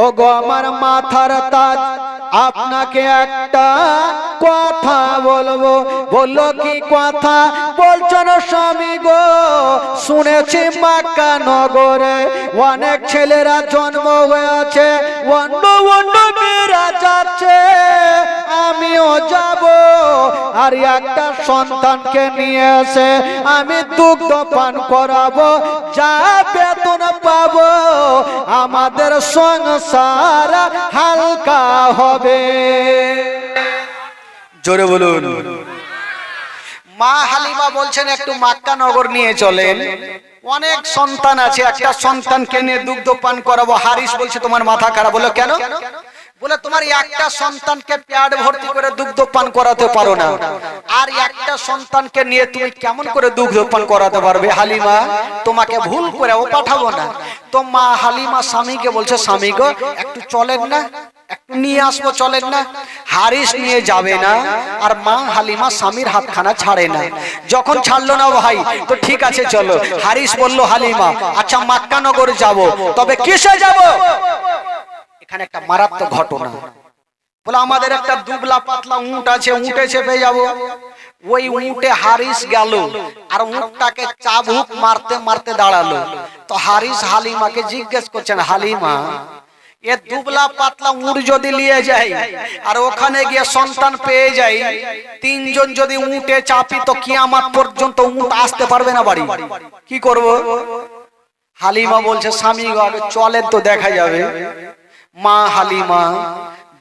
ও গো আমার মাথার তাজ, আপনাকে একটা কথা বলবো। বললো কি কথা? বলছো না স্বামী গো, শুনেছি মক্কা নগরে অনেক ছেলেরা জন্ম হয়েছে, অন্য অন্য মেয়েরা যাচ্ছে, আমিও যাব। আর একটা সন্তানকে নিয়ে এসে আমি দুগ্ধ পান করাবো, যা বেতন পাবো আমাদের সংসার হালকা হবে। জোরে বলুন। মা হালিমা বলছেন একটু মক্কা নগর নিয়ে চলেন, অনেক সন্তান আছে, একটা সন্তানকে নিয়ে দুগ্ধ পান করাবো। হারিস বলছে তোমার মাথা খারাপ। বলো কেন? বলে তোমার একটা সন্তানকে পেট ভর্তি করে দুগ্ধ পান করাতে পারো না, আর একটা সন্তানকে নিয়ে তুমি কেমন করে দুগ্ধ পান করাতে পারবে? হালিমা তোমাকে ভুল করে ও পাঠাবো না। তো মা হালিমা স্বামীকে বলছে, স্বামী গো একটু চলেন না, একটু নিয়ে আসবো, চলেন না। হারিস নিয়ে যাবে না, আর মা হালিমা স্বামীর হাতখানা ছাড়ে না। যখন ছাড়লো না ভাই, তো ঠিক আছে চলো। হারিস বলল হালিমা আচ্ছা মক্কা নগর যাব, তবে কিসে যাব? এখানে একটা মারাত্মক ঘটনা। বলে আমাদের একটা দুবলা পাতলা উট আছে, উঠে চেপে যাব। ওই উটে হারিস গেল, আর উটটাকে চাবুক মারতে মারতে দাঁড়ালো। তো হারিস হালিমাকে জিজ্ঞেস করছেন, হালিমা এ দুবলা পাতলা উট যদি নিয়ে যাই আর ওখানে গিয়ে সন্তান পেয়ে যাই, তিনজন যদি উটে চাপি তো কিয়ামত পর্যন্ত উট আসতে পারবে না বাড়ি, কি করব? হালিমা বলছে, স্বামী গো আগে চলেন তো দেখা যাবে। মা হালিমা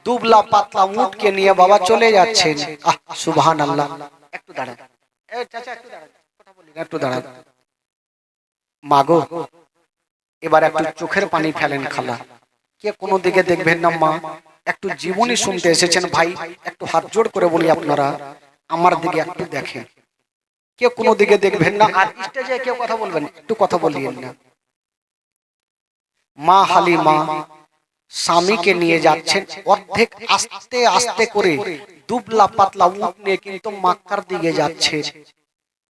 দুবলা পাতলা উটকে নিয়ে বাবা চলে যাচ্ছেন। সুবহানাল্লাহ। একটু দাঁড়ান, এই চাচা একটু দাঁড়ান, কথা বলি না, একটু দাঁড়ান। মাগো এবার একটু চোখের পানি ফেলেন খালা, কে কোনো দিকে দেখবেন না। মা একটু জীবনী শুনতে এসেছেন, ভাই একটু হাত জোড় করে বলি আপনারা আমার দিকে একটু দেখেন, কে কোনো দিকে দেখবেন না, আর স্টেজে কেউ কথা বলবেন একটু কথা বলিয়েন না। মা হালিমা স্বামীকে নিয়ে যাচ্ছেন, অর্ধেক আস্তে আস্তে করে দুবলা পাতলা উট নিয়ে কিন্তু মক্কার দিকে যাচ্ছে।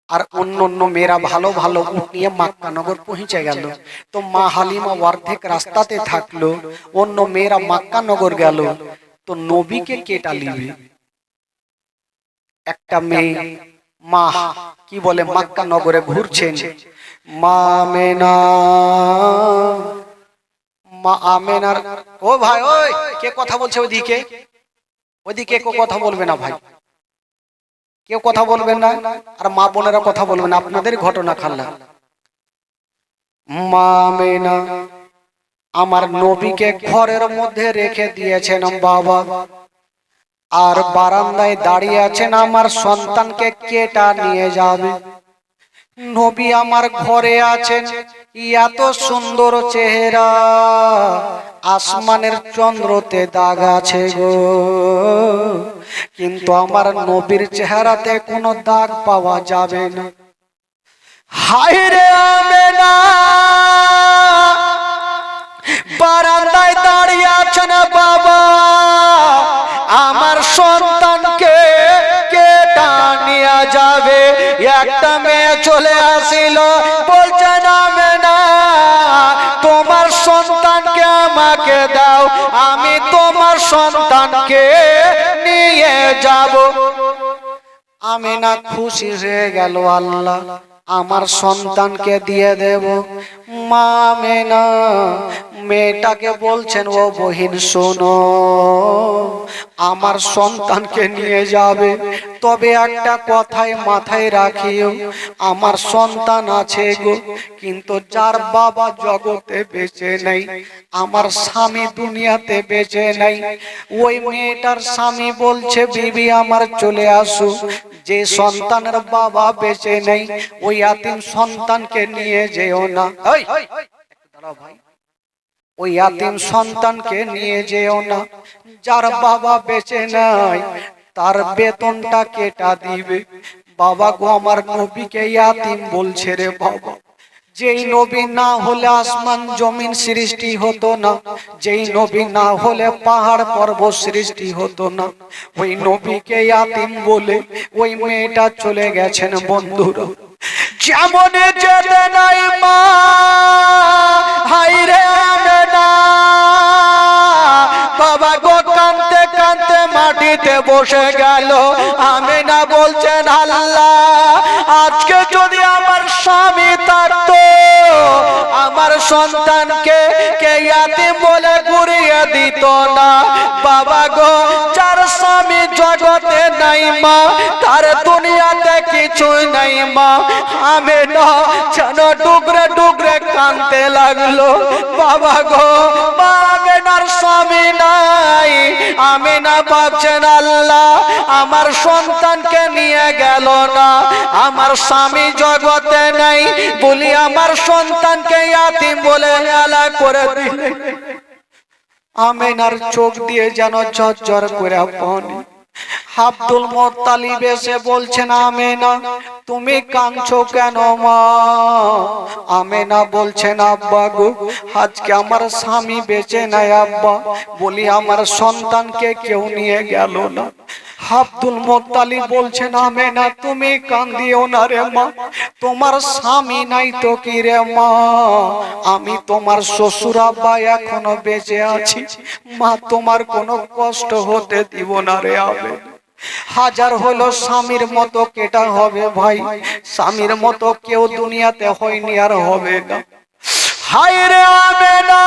আর অন্য অন্য মেয়েরা ভালো ভালো উট নিয়ে মক্কা নগর পৌঁছে গেল। তো মা হালিমা অর্ধেক রাস্তাতে থাকলো, অন্য মেয়েরা মক্কা নগর গেল। তো নবীকে কেটা লিবে? একটা মেয়ে মা কি বলে মক্কা নগরে ঘুরছেন, মা আমেনা, মা আমেনার, ও ভাই ওই কে কথা বলছে ওইদিকে? ওইদিকে কেউ কথা বলবে না ভাই, কেউ কথা বলবেন না, আর মা বোনেরা কথা বলবেন, আপনাদের ঘটনা খাল্লা। মা আমেনা আমার নবীকে ঘরের মধ্যে রেখে দিয়েছেন বাবা, আর বারান্দায় দাঁড়িয়ে আছেন আমার সন্তানকে কেটা নিয়ে যাবে। নবী আমার ঘরে আছেন, এত সুন্দর চেহারা, আসমানের চন্দ্রতে দাগ আছে গো, কিন্তু আমার নবীর চেহারাতে কোনো দাগ পাওয়া যাবে না। হায় রে আমেনা, বারান্দায় দাঁড়িয়ে আছেন বাবা, আমার সন্তানকে কেটা নিয়ে যাবে। একটা মেয়ে চলে আসিল, বলছে আমেনা তোমার সন্তানকে আমাকে দাও, আমি তোমার সন্তানকে নিয়ে যাব। আমেনা খুশি হয়ে গেল, আল্লাহ আমার সন্তানকে দিয়ে দেব। মা আমেনা মেয়েটাকে বলছেন, ও বহিন শোনো, আমার সন্তানকে নিয়ে যাবে, তবে একটা কথাই মাথায় রাখিও, আমার সন্তান আছে গো, কিন্তু যার বাবা জগতে বেঁচে নেই, আমার স্বামী দুনিয়াতে বেঁচে নেই। ওই মেয়েটার স্বামী বলছে, বিবি আমার চলে আসো, যে সন্তানের বাবা বেঁচে নেই ওই ইয়াতিম সন্তানকে নিয়ে যেও না। দাঁড়াও ভাই, ওই ইয়াতিম সন্তানকে নিয়ে যেও না, যার বাবা বেঁচে নাই তার বেতনটা কেটা দিবে। বাবা গো আমার নবীকে ইয়াতিম বলছে রে বাবা, যেই নবী না হলে আসমান জমিন সৃষ্টি হতো না, যেই নবী না হলে পাহাড় পর্বত সৃষ্টি হতো না, ওই নবীকে ইয়াতিম বলে ওই মেয়েটা চলে গেছেন। বন্ধুরা যেমন যেতে নাই মা, হায় রে আমেনা দিতে বসে গেল। আমিনা বলছেন আল্লাহ, আজকে যদি আমার স্বামী থাকতো, আমার সন্তানকে কে ইয়াতীম বলে ঘুরিয়ে দিত না। বাবা গো, যার স্বামী জগতে নাই মা, তার দুনিয়াতে কিছুই নাই মা। আমিনা যেন ডুগরে ডুগরে কাঁদতে লাগলো। বাবা গো, আমিনার স্বামী নাই। আমিনা ভাবছেন আল্লাহ, আমার সন্তানকে নিয়ে গেল না, আমার স্বামী জগতে নাই বলি আমার সন্তানকে ইয়াতীম বলে হেলা করে দিলে। আমিনার চোখ দিয়ে যেন ঝরঝর করে পানি। আব্দুল মুত্তালিব এসে বলছেন, আমিনা তুমি কাঁদছো কেন মা? আমিনা বলছেন, আব্বা গো, আজকে আমার স্বামী বেঁচে নাই আব্বা, বলি আমার সন্তানকে কেউ নিয়ে গেল না। আব্দুল মুত্তালিব বলছেন, আমিনা তুমি কাঁদিও না রে মা, তোমার স্বামী নাই তো কি রে মা, আমি তোমার শ্বশুর আব্বা এখনো বেঁচে আছি মা, তোমার কোনো কষ্ট হতে দিব না রে। আবে হাজার হলো স্বামীর মতো কেটা হবে ভাই, স্বামীর মতো কেউ দুনিয়াতে হয়নি আর হবে না। হায় রে আমিনা,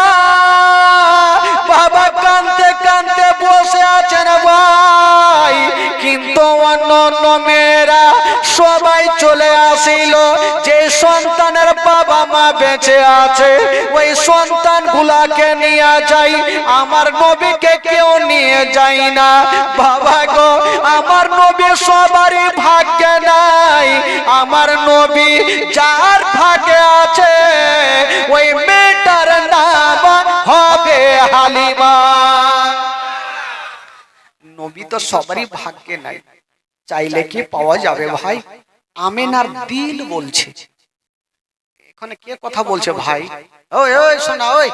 বাবা কাঁদতে কাঁদতে বসে আছেন ভাই, কিন্তু অন্য মেয়েরা সবাই চলে আসিল। যে সন্তানের বাবা মা বেঁচে আছে, ওই সন্তান গুলাকে নিয়ে যাই, আমার নবীকে কেউ নিয়ে যায় না। বাবা গো, আমার নবী সবারই ভাগ্যে নাই, আমার নবী যার ভাগ্যে আছে ওই মেয়েটার নাম হবে হালিমা। নবী তো সবারই ভাগ্যে নাই, চাইলে কি পাওয়া যাবে ভাই? আমিনার দিল বলছে। এখানে কে কথা বলছে ভাই? ওই ওই শোনা, ওই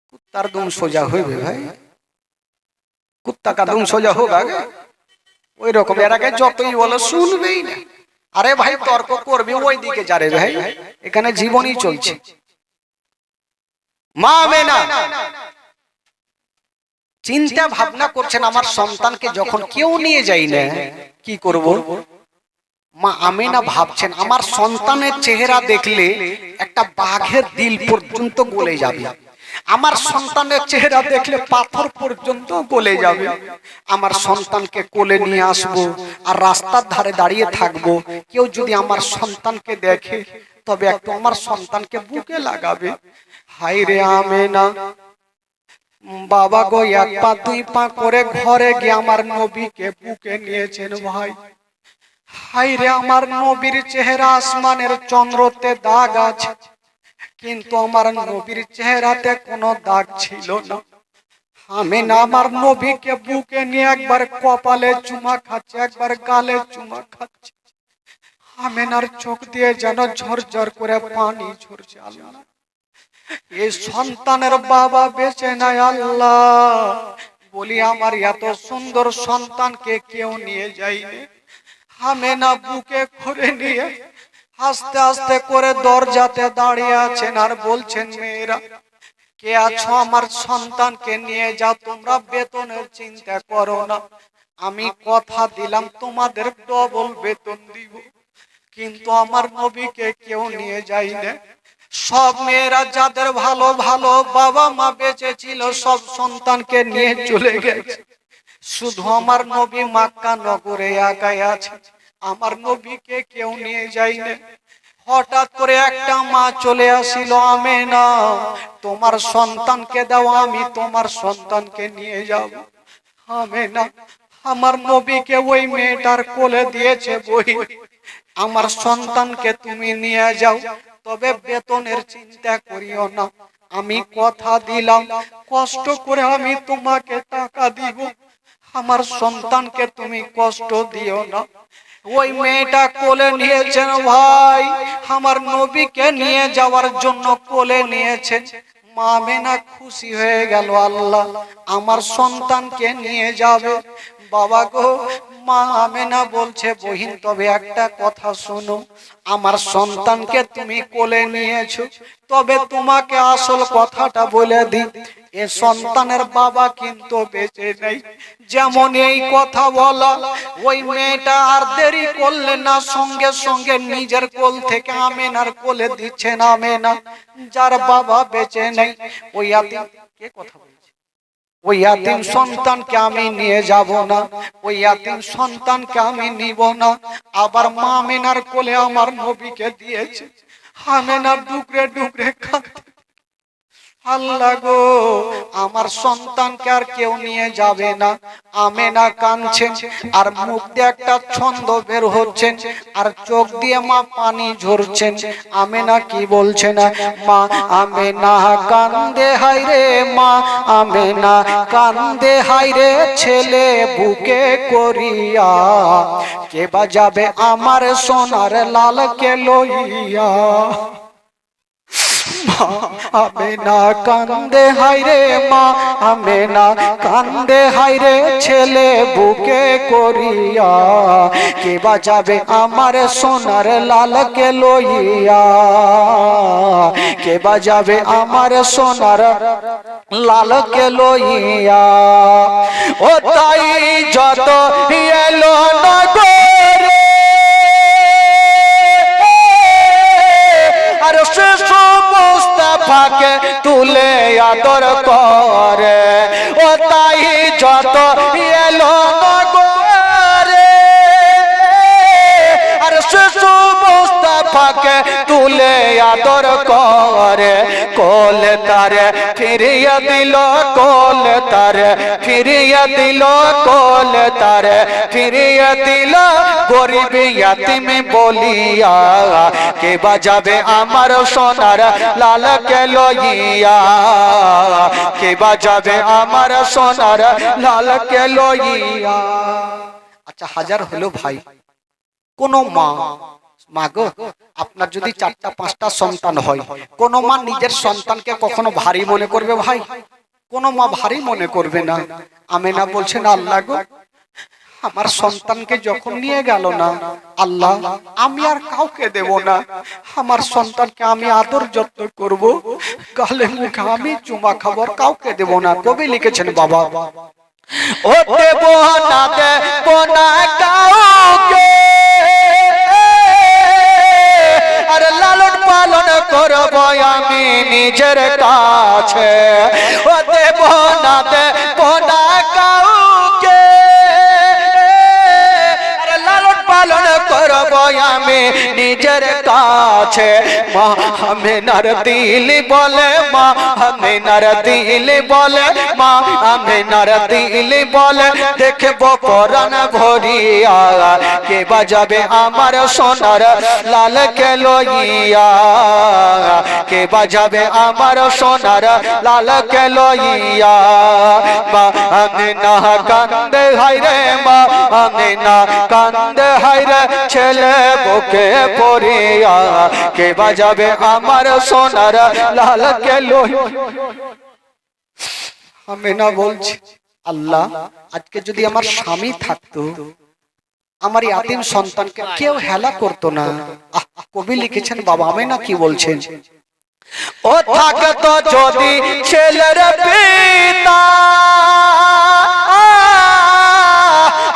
কুত্তার দুম সোজা হইবে ভাই, কুত্তা কা দুম সোজা হোক আগে, ওই রকম এর আগে যতই বলো শুনবেই না। আরে ভাই তর্ক করবি ওই দিকে যারে ভাই, এখানে জীবনই চলছে। মা আমিনা চিন্তা ভাবনা করছেন, আমার সন্তানকে যখন কেউ নিয়ে যায় না কি করব। মা আমিনা ভাবছেন, আমার সন্তানের চেহারা দেখলে একটা বাঘের দিল পর্যন্ত গলে যাবে, আমার সন্তানের চেহারা দেখলে পাথর পর্যন্ত গলে যাবে। আমার সন্তানকে কোলে নিয়ে আসবো আর রাস্তার ধারে দাঁড়িয়ে থাকবো, কেউ যদি আমার সন্তানকে দেখে তবে একটু আমার সন্তানকে বুকে লাগাবে। হায় রে আমিনা, বাবা গো এক পা দুই পা করে ঘরে গিয়ে আমার নবীকে বুকে নিয়েছেন ভাই। হায় রে, আমার নবীর চেহারা আসমানের চন্দ্রতে দাগ আছে, কিন্তু আমার নবীর চেহারাতে কোনো দাগ ছিল না। আমিনা আমার নবীকে বুকে নিয়ে একবার কপালে চুমা খাচ্ছে, একবার গালে চুমা খাচ্ছে। আমিনার চোখ দিয়ে যেন ঝরঝর করে পানি ঝরছে। আল্লাহ, এই সন্তানের বাবা বেঁচে নাই আল্লাহ, বলি আমার এত সুন্দর সন্তানকে কেউ নিয়ে যায়নি। আমিনা বুকে করে নিয়ে আস্তে আস্তে করে দরজাতে দাঁড়িয়ে আছেন আর বলছেন, মেয়েরা কে আছো আমার সন্তানকে নিয়ে যাও, তোমরা বেতনের চিন্তা করো না, আমি কথা দিলাম তোমাদের ডবল বেতন দিব। কিন্তু আমার নবীকে কেউ নিয়ে যায় না। সব মেয়েরা যাদের ভালো ভালো বাবা মা বেঁচে ছিল সব সন্তানকে নিয়ে চলে গেছে, শুধু আমার নবী মক্কা নগরে একাই আছে, আমার নবীকে কেউ নিয়ে যায় না। হঠাৎ করে একটা মা চলে আসিল, আমিনা তোমার সন্তানকে দাও, আমি তোমার সন্তানকে নিয়ে যাব। আমিনা আমার নবীকে ওই মেয়েটার কোলে দিয়েছে, বই আমার সন্তানকে তুমি নিয়ে যাও, তবে বেতনের চিন্তা করিও না, আমি কথা দিলাম কষ্ট করে আমি তোমাকে টাকা দিব, আমার সন্তানকে তুমি কষ্ট দিও না। ওই মেয়েটা কোলে নিয়েছেন ভাই, আমার নবীকে নিয়ে যাওয়ার জন্য কোলে নিয়েছেন। মা আমিনা খুশি হয়ে গেল, আল্লাহ আমার সন্তানকে নিয়ে যাবে। বাবা গো, মা আমিনা বলছে, বহিন তবে একটা কথা শোনো, আমার সন্তানকে তুমি কোলে নিয়েছো, তবে তোমাকে আসল কথাটা বলে দিই, এ সন্তানের বাবা কিন্তু বেঁচে নেই। যেমন এই কথা বলা, ওই মেয়েটা আর দেরি করলে না, সঙ্গে সঙ্গে নিজের কোল থেকে আমেনার কোলে দিচ্ছেন আমেনা, যার বাবা বেঁচে নেই। ওই ইয়াতিম, কে কথা বলছে? ওই ইয়াতিম সন্তানকে আমি নিয়ে যাব না, ওই ইয়াতিম সন্তানকে আমি নিব না। আবার মা আমেনার কোলে আমার নবীকে দিয়েছে। আমেনা ডুকরে ডুকরে কাঁদছে, আল্লাহ গো, আমার সন্তানকে আর কেউ নিয়ে যাবে না। আমেনা কাঁদছেন, আর মুখ দিয়ে একটা ছন্দ বের হচ্ছেন, আর চোখ দিয়ে মা পানি ঝরছেন। আমেনা কি বলছেন? মা আমেনা কান্দে হায়রে, মা আমেনা কান্দে হায়রে, ছেলে বুকে করিয়া, কে বাজাবে আমার সোনার লালকে লইয়া। আমেনা কান্দে হায়রে, মা আমেনা কান্দে হায়রে, ছেলে বুকে করিয়া, কে বাজাবে আমার সোনার লালকে লইয়া, কে বাজাবে আমার সোনার লালকে লইয়া। ও তাই যত এলো নগরে, আর শিশু মুস্তাফাকে তুলে আদর করে। ও তাই যত এলো নগরে, আর শিশু মুস্তাফাকে তুলে আদর করে। কোল তারে ফিরিয়ে দিল, কোল তারে ফিরিয়ে দিল, কোল তারে ফিরিয়ে দিল, গরিব ইয়াতিম বলিয়া, কে বাজাবে আমার সোনার লালকে লইয়া, কে বাজাবে আমার সোনার লালকে লইয়া। আচ্ছা, হাজার হলো ভাই, কোন মা, মা গো, আপনার যদি 4টা 5টা সন্তান হয়, কোন মা নিজের সন্তানকে কখনো ভারী মনে করবে ভাই? কোন মা ভারী মনে করবে না। আমেনা বলছেন, আল্লাহ গো, আমার সন্তানকে যখন নিয়ে গেল না, আল্লাহ আমি আর কাউকে দেব না, আমার সন্তানকে আমি আদর যত্ন করব, গালে মুখে আমি চুমা খাবার, কাউকে দেব না। কবি লিখেছেন, বাবা ও দেব না, দেব না কাউকে, আর লালন পালন করব আমি নিজের কাছে। ও দেব না, দেব না কাউকে, আর লালন পালন করব আমি নিজের কাছে। মা আমেনার দিল বলে, মা আমেনার দিল বলে, মা আমেনার দিল বলে, দেখব পরাণ ভরিয়া, কে বাজাবে আমার সোনার লালকে লইয়া, কে বাজাবে আমার সোনার লালকে লইয়া। মা আমেনা কান্দে হায়রে, মা আমেনা কান্দে হায়রে, ছেলে বুকে পড়িয়া, কে বাজাবে আমার সোনার লালকে লইয়া। আমেনা বলছি, আল্লাহ আজকে যদি আমার স্বামী থাকতো, আমার ইয়াতিম সন্তানকে কেউ হেলা করতো না। কবি লিখেছেন, বাবা আমেনা কি বলছেন? ও থাকতো যদি ছেলের পিতা,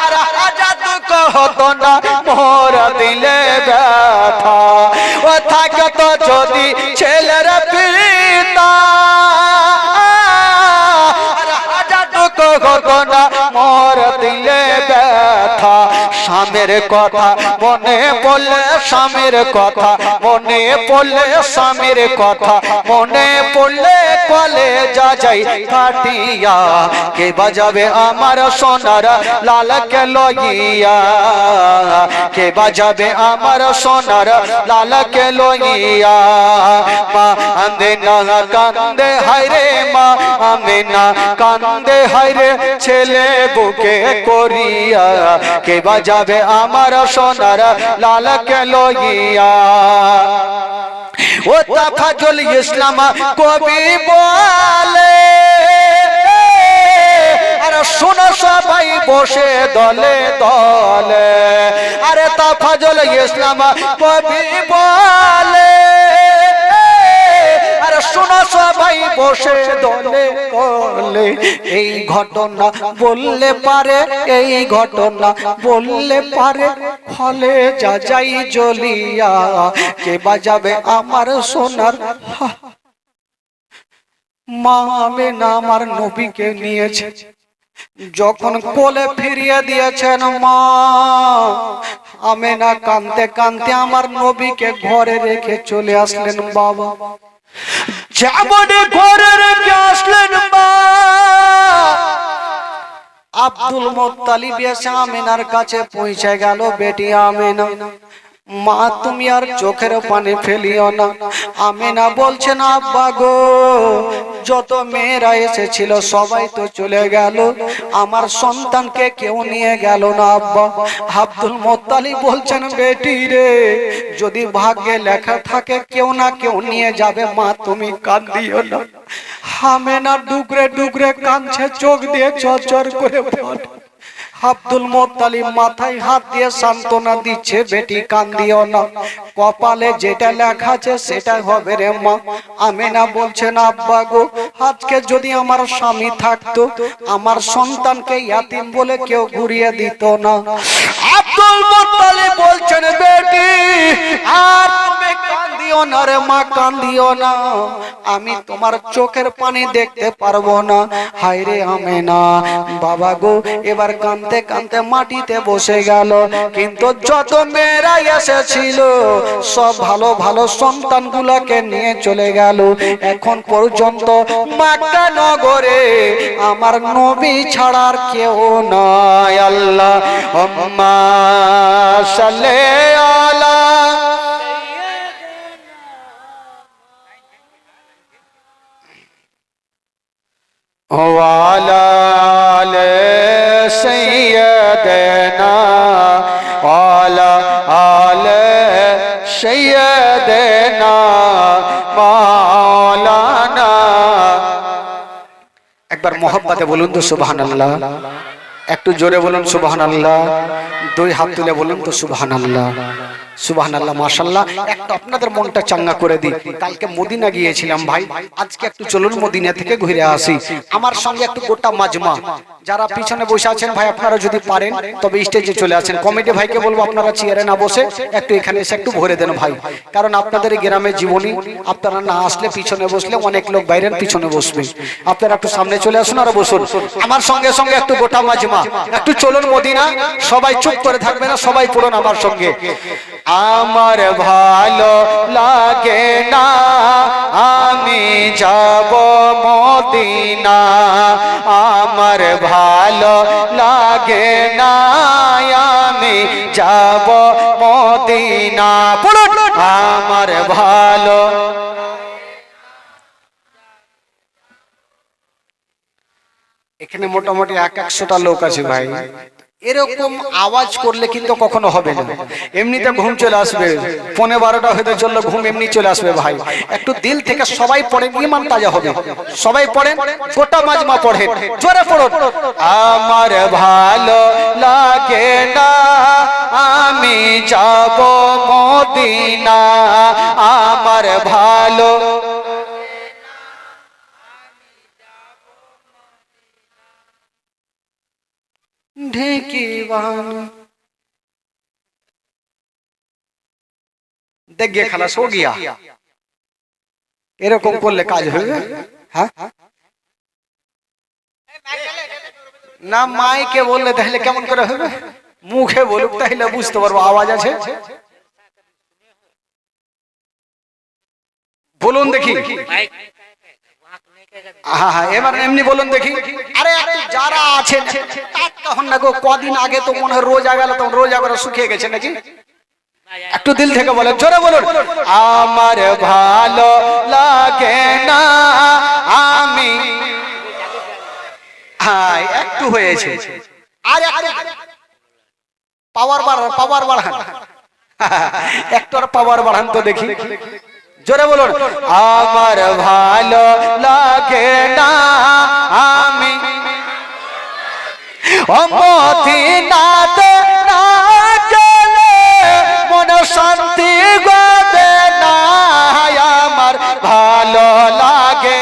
আর আজাদ হতো না মোর দিলে ব্যথা। ও থাকতো যদি ছেলের পিতা, আর আজাদ হতো না মোর দিলে ব্যথা। স্বামীর কথা মনে পড়লে, স্বামীর কথা মনে পড়লে, স্বামীর কথা মনে পড়লে, কলে যা যাই কাটিয়া, কে বাজাবে আমার সোনার লালকে লইয়া, কে বাজাবে আমার সোনার লালকে লইয়া। মা আমেনা কান্দে হায়রে, মা আমেনা কান্দে হায়রে, ছেলে বুকে করিয়া, কে বাজাবে আমার সোনার লালকে লইয়া। ও তাফাজুল ইসলাম কবি বলে, আর শোনো সবাই বসে দলে দলে, আরে তাফাজুল ইসলাম কবি বলে, আর শোনো সবাই বসে দলে দলে। এই ঘটনা বললে পারে, এই ঘটনা বললে পারে, ফলে যা যাই জ্বলিয়া, কে বাজাবে আমার সোনার। মা আমেনা আমার নবীকে নিয়েছে, যখন কোলে ফিরিয়ে দিয়েছেন মা আমেনা কাঁদতে কাঁদতে আমার নবীকে ঘরে রেখে চলে আসলেন। বাবা যেমন ঘরে রেখে আসলেন মা, আব্দুল মুত্তালিব এসে আমেনার কাছে পৌঁছে গেল। বেটি আমেনা, মা তুমি আর চোখের পানি ফেলিও না। আমেনা বলছেন আব্বা গো, যত মেয়েরা এসেছিল সবাই তো চলে গেল, আমার সন্তানকে কেউ নিয়ে গেল না আব্বা। আব্দুল মুত্তালিব বলছেন বেটি রে, যদি ভাগ্যে লেখা থাকে কেউ না কেউ নিয়ে যাবে, মা তুমি কাঁদিও না। আমেনা ডুকরে ডুকরে কাঁদছে, চোখ দিয়ে চরচর করে পড়ে। আব্দুল মুত্তালিব মাথায় হাত দিয়ে সান্ত্বনা দিচ্ছে, বেটি কান্দিও না, কপালে যেটা লেখা আছে সেটা হবে রে মা। আমেনা বলছেন আব্বা গো, আজকে যদি আমার স্বামী থাকতো আমার সন্তানকে ইয়াতিম বলে কেউ ঘুরিয়ে দিত না। আব্দুল মুত্তালিব বলছেন বেটি আর তুমি কান্দিও না রে মা, কান্দিও না, আমি তোমার চোখের পানি দেখতে পারবো না। হায় রে আমেনা, বাবা গো এবার কাঁদতে কাঁদতে মাটিতে বসে গেল। কিন্তু যত মেয়েরা এসেছিল সব ভালো ভালো সন্তানগুলোকে নিয়ে চলে গেল। এখন পর্যন্ত মক্কা নগরে আমার নবী ছাড়ার কেউ নাই। আল্লাহুম্মা সাল্লি আলা ওয়ালা আলে সাইয়্যিদানা ওয়ালা আলে সাইয়্যিদানা মাওলানা। একবার মোহাব্বতে বলুন তো সুবহানাল্লাহ, একটু জোরে বলুন সুবহানাল্লাহ, দুই হাত তুলে বলুন তো সুবহানাল্লাহ, সুবহানাল্লাহ, মাশাআল্লাহ। একটু আপনাদের মনটা চাঙ্গা করে দিই। কালকে মদিনা গিয়েছিলাম ভাই, আজকে একটু চলুন মদিনা থেকে ঘুরে আসি। আমার সঙ্গে একটু গোটা মাজমা, যারা পিছনে বসে আছেন ভাই আপনারা যদি পারেন তবে স্টেজে চলে আসেন। কমিটি ভাইকে বলবো আপনারা চেয়ারে না বসে একটু এখানে এসে একটু ভরে দেন ভাই, কারণ আপনাদের এই গ্রামের জীবনী, আপনারা না আসলে পিছনে বসলে অনেক লোক বাইরের পিছনে বসবে। আপনারা একটু সামনে চলে আসুন আর বসুন আমার সঙ্গে সঙ্গে একটু গোটা মাজমা, একটু চলুন মদিনা। সবাই চুপ করে থাকবে না, সবাই পড়ুন আমার সঙ্গে। আমার ভালো লাগে না আমি যাব মদিনা, আমার ভালো লাগে না আমি যাব মদিনা। পড়ুন আমার ভালো। এখানে মোটামুটি 100টা লোক আছে ভাই, এরকম আওয়াজ করলে কিন্তু কখনো হবে না, এমনিতে ঘুম চলে আসবে। 11:30 হতে চললো ঘুম এমনি চলে আসবে ভাই। একটু দিল থেকে সবাই পড়েন, ঈমান তাজা হবে। সবাই পড়েন, গোটা মাজমা পড়েন, জোরে পড়ুন। আমার ভালো লাগে না আমি যাব মদিনা, আমার ভালো ঢেকি বান দেখ গিয়ে খালাস হো গিয়া। এরকম করলে কাজ হবে? হ্যাঁ না, মাইকে বললে তাহলে কেমন করে হবে? মুখে বলুক তাহলে বুঝতে পারবো আওয়াজ আছে। বলুন দেখি। হ্যাঁ এবার এমনি বলুন দেখি। আরে যারা আছেন তখন না গো, কদিন আগে তো মনে হয় রোজা গেল, তখন রোজা করে শুকিয়ে গেছে নাকি? একটু দিল থেকে বলেন, জোরে বলুন। আমার ভালো লাগে না আমি, হ্যাঁ একটু হয়েছে, আর পাওয়ার বাড়ান, একটু আর পাওয়ার বাড়ান তো দেখি, জোরে বলুন। আমার ভালো লাগে না আমি মদিনাতে না গেলে মন শান্তি হবে না, আমার ভালো লাগে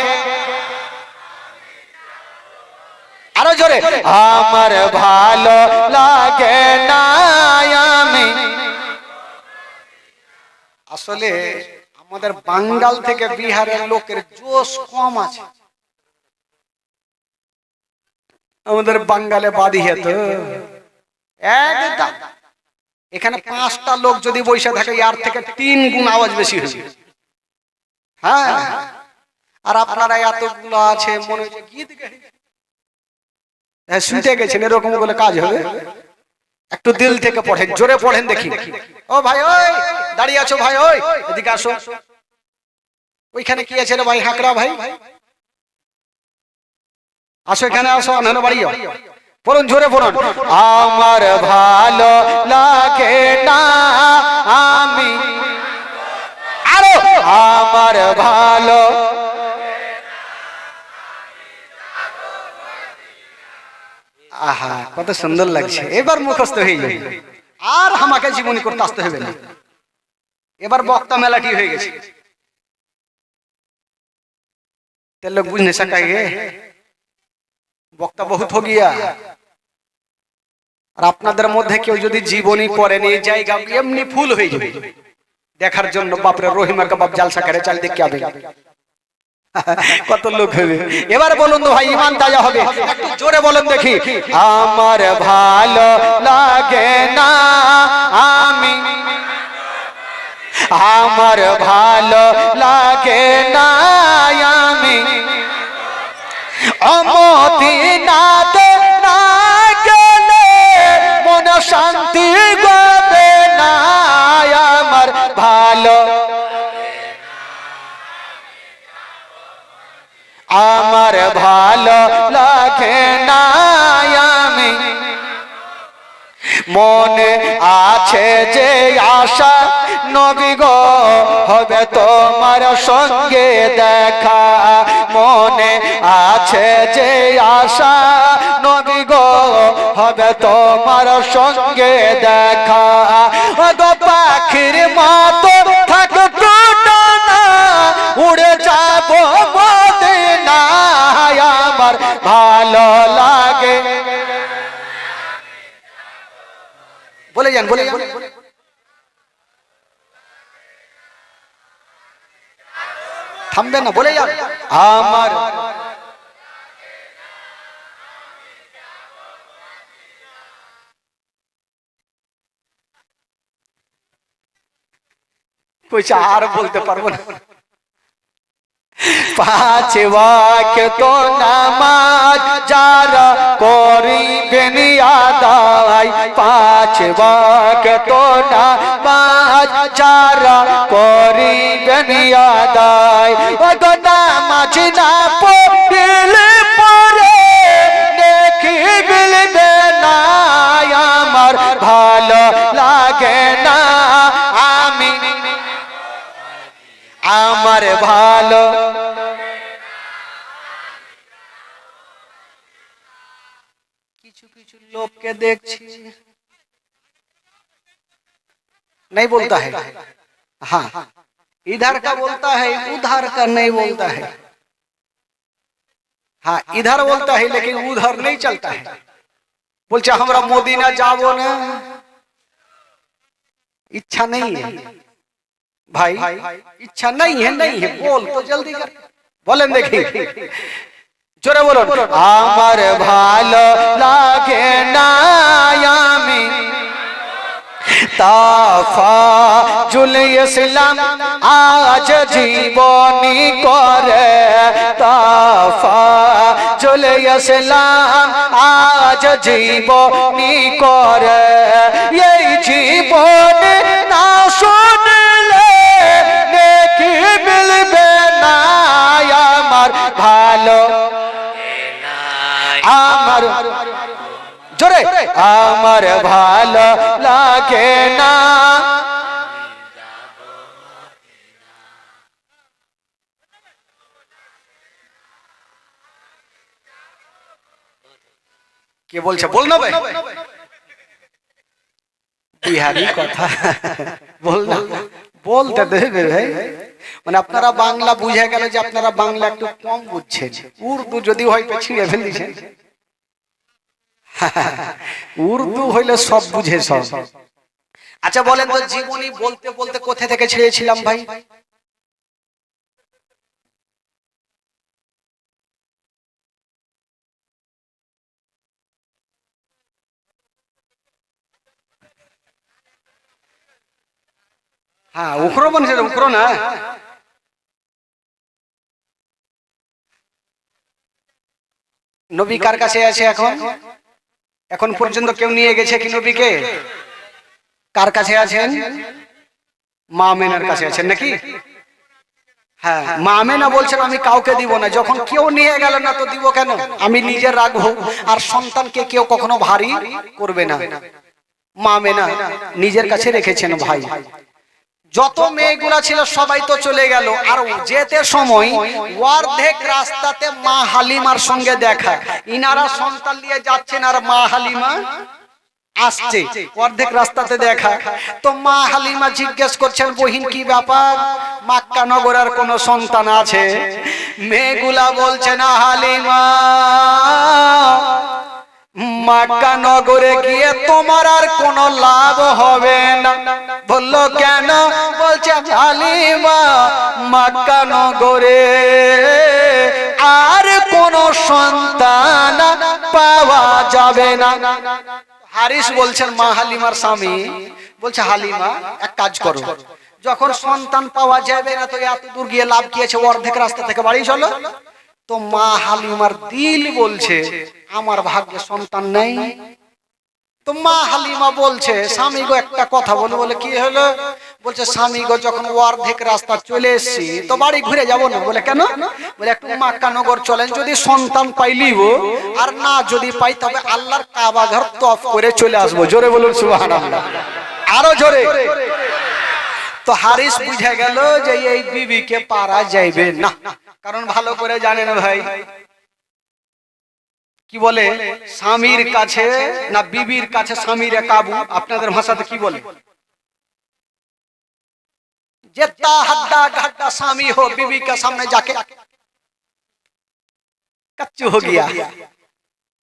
আরো জোরে, আমার ভালো লাগে না আমি। আসলে আমাদের বাঙ্গাল থেকে বিহারের লোকের জোশ কম আছে। আমাদের বাঙ্গালে বাদিয়ে তো একদম, এখানে 5টা লোক যদি বসে থাকে ইয়ার থেকে 3 গুণ আওয়াজ বেশি হয়েছে। হ্যাঁ, আর আপনারা এতগুলো আছে মনে হচ্ছে গীত শুনতে গেছেন, এরকম বলে কাজ হবে? একটু দিল থেকে পড়েন, জোরে পড়েন দেখি। ও ভাই, ওই দাঁড়িয়ে আছো ভাই, ওই এদিকে আসো। ওইখানে কি আছে রে ভাই? হাঁকড়া ভাই, আসো এখানে আসো, আনন্দ বাড়িও। পড়ুন, জোরে পড়ুন, আমার ভালো লাগে না আমি। আরো, আমার ভালো। আহা, কত সুন্দর লাগছে। এবার মুখস্থ হয়ে যাবে, আর আমাকে জীবনী করতে আসতে হবে না। এবার বক্তা মেলাটি হয়ে গেছে। तेरे लोग बुझ नहीं सकेंगे, বক্তা বহুত हो गया। আর আপনাদের মধ্যে কেউ যদি জীবনী করেন, এই জায়গা এমনি ফুল হয়ে যাবে দেখার জন্য। বাপরে, রহিমার কাবাব জালসা করে চাল দেখতে হবে, কত লোক হবে। এবার বলুন তো ভাই, ইমান তাজা হবে। একটু জোরে বলেন দেখি, আমার ভালো লাগে না আমি, আমার ভালো লাগে না আমি, অমদিনাতে না গেলে মন শান্তি হবে না। আমার ভালো, আমার ভালো লাগে না আমি, মনে আছে যে আশা নবী গো হবে তোমার সঙ্গে দেখা। মনে আছে যে আশা নবী গো হবে তোমার সঙ্গে দেখা। গো পাখির মতো থাকতো না, উড়ে যাব মদিনায়। আমার ভালো লাগে, বলে যান, বলে যান, থামবে না, বলে যান। আমার কইছে আর বলতে পারবো না। 5 ওয়াক্ত নামাজ যারা করিবেন আদায়, 5 ওয়াক্ত নামাজ যারা করিবেন আদায়। ও নামাজ না পড়লে পরে নেকি মিলবে না। আমার ভালো লাগে না আমি, আমার ভালো। কিছু কিছু লোককে দেখছি नहीं बोलता है, हाँ इधर का बोलता है, उधर का नहीं बोलता है। हाँ, इधर बोलता है लेकिन उधर नहीं चलता है। बोलते हमरा मोदीना जाओ ना, इच्छा नहीं है भाई, इच्छा नहीं है, नहीं है, बोल तो जल्दी कर, बोलें देखी, जोरे बोलो, আমার ভালো লাগে না আমি, তাফাজুল ইসলাম আজ জীবনী করে, তাফাজুল ইসলাম আজ জীবনী করে। এই জীবনে না শুনলে নেকি মিলবে না। আমার ভালো, আমার জোরে, আমার ভালো লাগে না। কে বলছে? বল না ভাই, বিহারি কথা বল না, বলতে দেবে ভাই। মানে আপনারা বাংলা বুঝে গেল যে আপনারা বাংলা একটু কম বুঝছেন। উর্দু যদি হয়তো ছিঁড়ে ফেলেছেন, উর্দু হইলে সব বুঝে সব। আচ্ছা বলেন তো, জীবনী বলতে বলতে কোথা থেকে ছেড়েছিলাম ভাই? হ্যাঁ, উখরো বলছে, উখরো না। নবী কার কাছে আছে এখন? এখন পর্যন্ত কেউ নিয়ে গেছে কি নবীকে? কার কাছে আছেন? মা আমেনার কাছে আছেন নাকি? হ্যাঁ, মা আমেনা বলছেন আমি কাউকে দিব না। যখন কেউ নিয়ে গেল না তো দিব কেন? আমি নিজে রাখবো, আর সন্তানকে কেউ কখনো ভারী করবে না। মা আমেনা নিজের কাছে রেখেছেন ভাই। যত মেয়েগুলা ছিল সবাই তো চলে গেল, আর যেতে সময় অর্ধেক রাস্তাতে মা হালিমার সঙ্গে দেখা। ইনারা সন্তান নিয়ে যাচ্ছেন আর মা হালিমা আসছে, অর্ধেক রাস্তাতে দেখা। তো মা হালিমা জিজ্ঞেস করছেন, বহিন কি ব্যাপার, মক্কা নগরের কোন সন্তান আছে? মেয়েগুলা বলছে না হালিমা, মক্কা নগরে গিয়ে তোমার আর কোনো লাভ হবে না। বললো কেন? বলছে হালিমা, মক্কা নগরে আর কোনো সন্তান পাওয়া যাবে না। হারিস বলছেন, মা হালিমার স্বামী বলছে, হালিমা এক কাজ করো, যখন সন্তান পাওয়া যাবে না তো এত দূর গিয়ে লাভ কি আছে, অর্ধেক রাস্তা থেকে বাড়ি চলো। তো মা হালিমার দিল বলছে আমার ভাগ্যে সন্তান নেই। তো মা হালিমা বলছে, স্বামী গো একটা কথা বলো। বলে কি হলো? বলছে স্বামী গো, যখন অর্ধেক রাস্তা চলে এসেছি তো বাড়ি ঘুরে যাবো না। বলে কেন? বলে একটু মক্কা নগর চলেন, যদি সন্তান পাইলিব, আর না যদি পাই তবে আল্লাহর কাবা ঘর তওয়াফ করে চলে আসবো। জোরে বলুন সুবহানাল্লাহ, আরো জোরে। তো হারিস বুঝে গেল যে এই বিবিকে পারা যাইবে না, কারণ ভালো করে জানেন ভাই কি বলে, স্বামীর কাছে না বিবির কাছে স্বামীর কাবু। আপনাদের ভাষাতে কি বলে? जितना हड्डा घड्डा स्वामी हो, बीवी के सामने जाके कच्चू हो गया।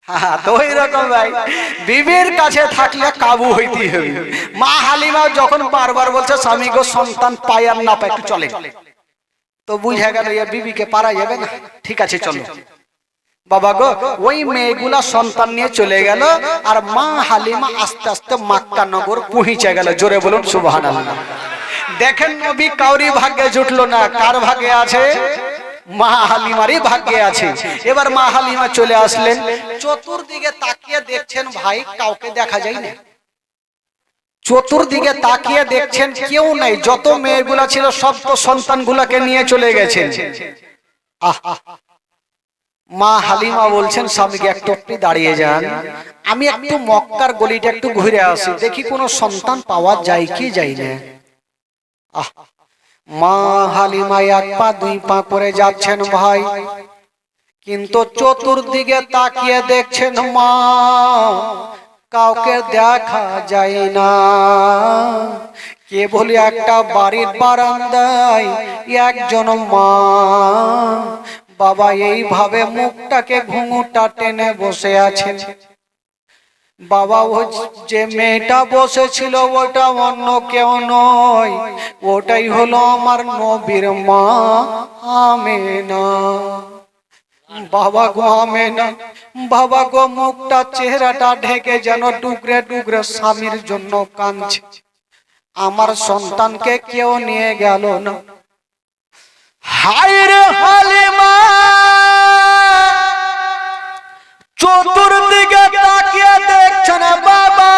हाँ, तो ওই রকম ভাই, বিবির কাছে থাকলে কাবু হইতে হবে। মা হালিমা যখন বারবার বলছে স্বামী গো সন্তান পায় আর না পায় একটু চলে, তো বুঝে গেল এই বিবিকে পারা যাবে না, ঠিক আছে চলো। বাবা গো, ওই মেয়েগুলা সন্তান নিয়ে চলে গেল, আর মা হালিমা আস্তে আস্তে মক্কা নগর পৌঁছে গেল। জোরে বলুন সুবহানাল্লাহ। দেখেন নবী কাউরি ভাগ্যে জুটলো না, কার ভাগ্যে আছে? মা হালিমারই ভাগ্যে আছে। এবার মা হালিমা চলে আসলেন, চতুর্দিকে তাকিয়ে দেখছেন ভাই কাউকে দেখা যায় না। চতুর্দিকে তাকিয়ে দেখছেন কেউ নাই, যত মেয়েগুলা ছিল সব তো সন্তানগুলাকে নিয়ে চলে গেছেন। মা হালিমা বলছেন স্বামীকে একটু আপনি দাঁড়িয়ে যান, আমি একটু মক্কার গলিটা একটু ঘুরে আসি, দেখি কোনো সন্তান পাওয়া যায় কি যায় না। মা হালিমা এক পা দুই পা করে যাচ্ছেন ভাই, কিন্তু চতুর্দিকে তাকিয়ে দেখছেন মা, কাউকে দেখা যায় না। কেবল একটা বাড়ির বারান্দায় একজন মা বাবা এইভাবে মুখটাকে ঘুঙুটা টেনে বসে আছেন। বাবা ও যে মেয়েটা বসেছিল ওটা অন্য কেউ নয়, ওটাই হলো আমার নবীর মা আমেনা। বাবা গো আমেনা, বাবা গো মুখটা চেহারাটা ঢেকে যেন টুকরে টুকরে স্বামীর জন্য কাঁদছে। আমার সন্তানকে কেউ নিয়ে গেল না। হায় রে হালিমা, চতুর্দিকে তাকিয়ে দেখছেন বাবা,